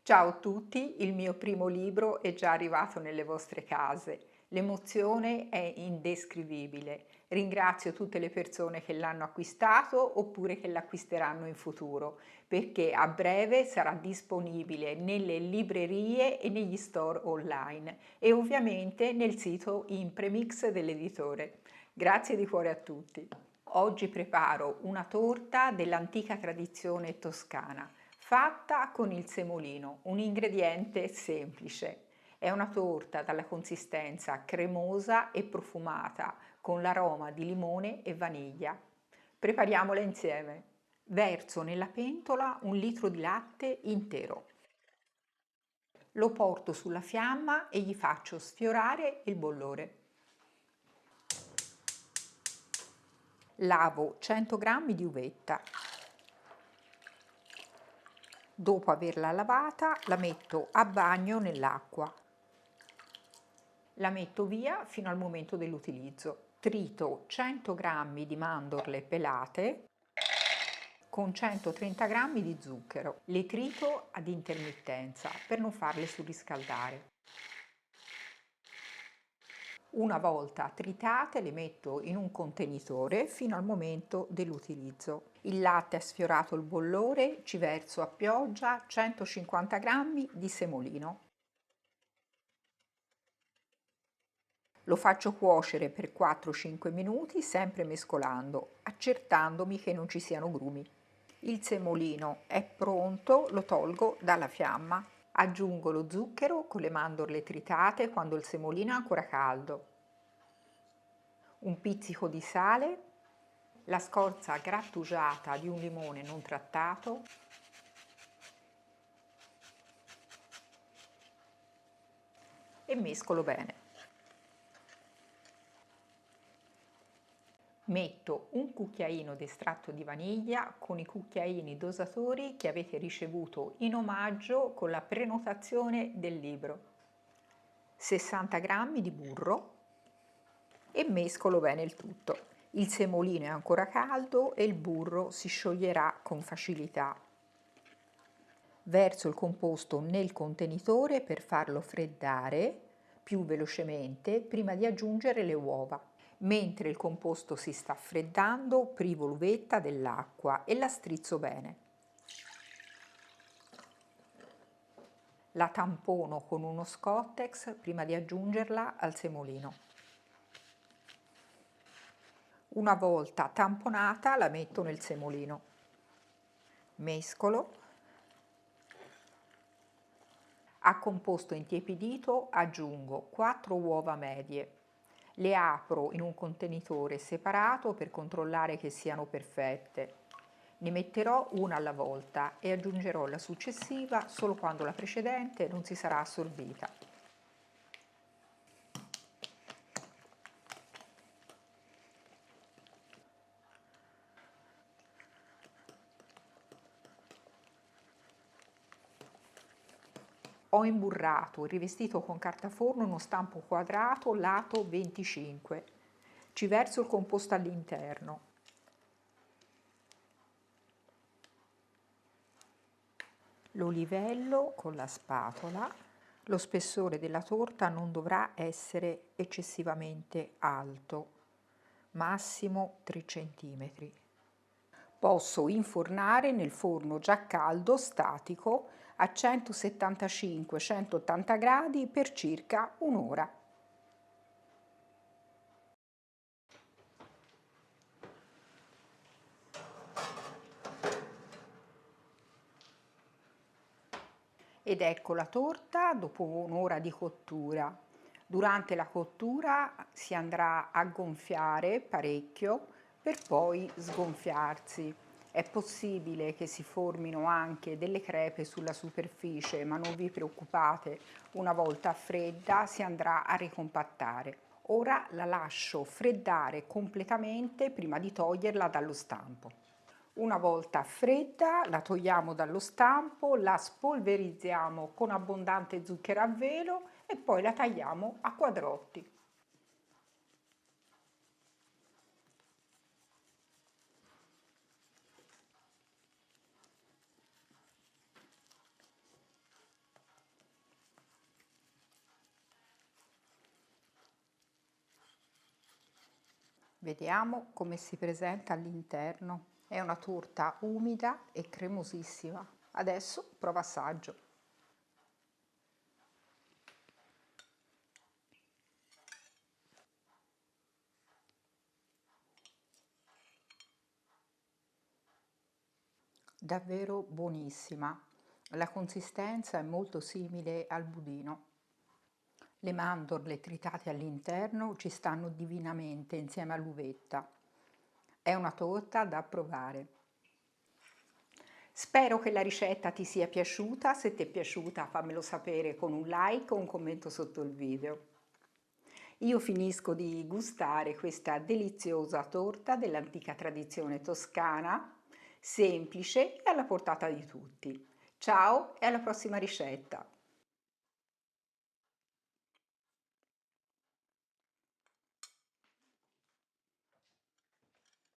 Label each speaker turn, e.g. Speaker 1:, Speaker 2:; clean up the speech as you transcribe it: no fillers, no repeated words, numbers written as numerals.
Speaker 1: Ciao a tutti, il mio primo libro è già arrivato nelle vostre case. L'emozione è indescrivibile. Ringrazio tutte le persone che l'hanno acquistato oppure che l'acquisteranno in futuro, perché a breve sarà disponibile nelle librerie e negli store online e ovviamente nel sito Impremix dell'editore. Grazie di cuore a tutti. Oggi preparo una torta dell'antica tradizione toscana, fatta con il semolino, un ingrediente semplice. È una torta dalla consistenza cremosa e profumata, con l'aroma di limone e vaniglia. Prepariamola insieme. Verso nella pentola 1 litro di latte intero. Lo porto sulla fiamma e gli faccio sfiorare il bollore. Lavo 100 g di uvetta. Dopo averla lavata, la metto a bagno nell'acqua. La metto via fino al momento dell'utilizzo. Trito 100 g di mandorle pelate con 130 g di zucchero. Le trito ad intermittenza per non farle surriscaldare. Una volta tritate le metto in un contenitore fino al momento dell'utilizzo. Il latte ha sfiorato il bollore, ci verso a pioggia 150 g di semolino. Lo faccio cuocere per 4-5 minuti, sempre mescolando, accertandomi che non ci siano grumi. Il semolino è pronto, lo tolgo dalla fiamma. Aggiungo lo zucchero con le mandorle tritate quando il semolino è ancora caldo. Un pizzico di sale, la scorza grattugiata di un limone non trattato, e mescolo bene. Metto un cucchiaino di estratto di vaniglia con i cucchiaini dosatori che avete ricevuto in omaggio con la prenotazione del libro, 60 g di burro e mescolo bene il tutto. Il semolino è ancora caldo e il burro si scioglierà con facilità. Verso il composto nel contenitore per farlo freddare più velocemente prima di aggiungere le uova. Mentre il composto si sta freddando, privo l'uvetta dell'acqua e la strizzo bene. La tampono con uno Scottex prima di aggiungerla al semolino. Una volta tamponata la metto nel semolino. Mescolo. A composto intiepidito aggiungo 4 uova medie. Le apro in un contenitore separato per controllare che siano perfette. Ne metterò una alla volta e aggiungerò la successiva solo quando la precedente non si sarà assorbita. Ho imburrato e rivestito con carta forno uno stampo quadrato lato 25. Ci verso il composto all'interno. Lo livello con la spatola. Lo spessore della torta non dovrà essere eccessivamente alto, massimo 3 cm. Posso infornare nel forno già caldo statico a 175-180 gradi per circa un'ora. Ed ecco la torta dopo un'ora di cottura. Durante la cottura si andrà a gonfiare parecchio per poi sgonfiarsi. È possibile che si formino anche delle crepe sulla superficie, ma non vi preoccupate, una volta fredda si andrà a ricompattare. Ora la lascio freddare completamente prima di toglierla dallo stampo. Una volta fredda la togliamo dallo stampo, la spolverizziamo con abbondante zucchero a velo e poi la tagliamo a quadrotti. Vediamo come si presenta all'interno. È una torta umida e cremosissima. Adesso prova assaggio. Davvero buonissima. La consistenza è molto simile al budino. Le mandorle tritate all'interno ci stanno divinamente insieme all'uvetta. È una torta da provare. Spero che la ricetta ti sia piaciuta. Se ti è piaciuta fammelo sapere con un like o un commento sotto il video. Io finisco di gustare questa deliziosa torta dell'antica tradizione toscana, semplice e alla portata di tutti. Ciao e alla prossima ricetta!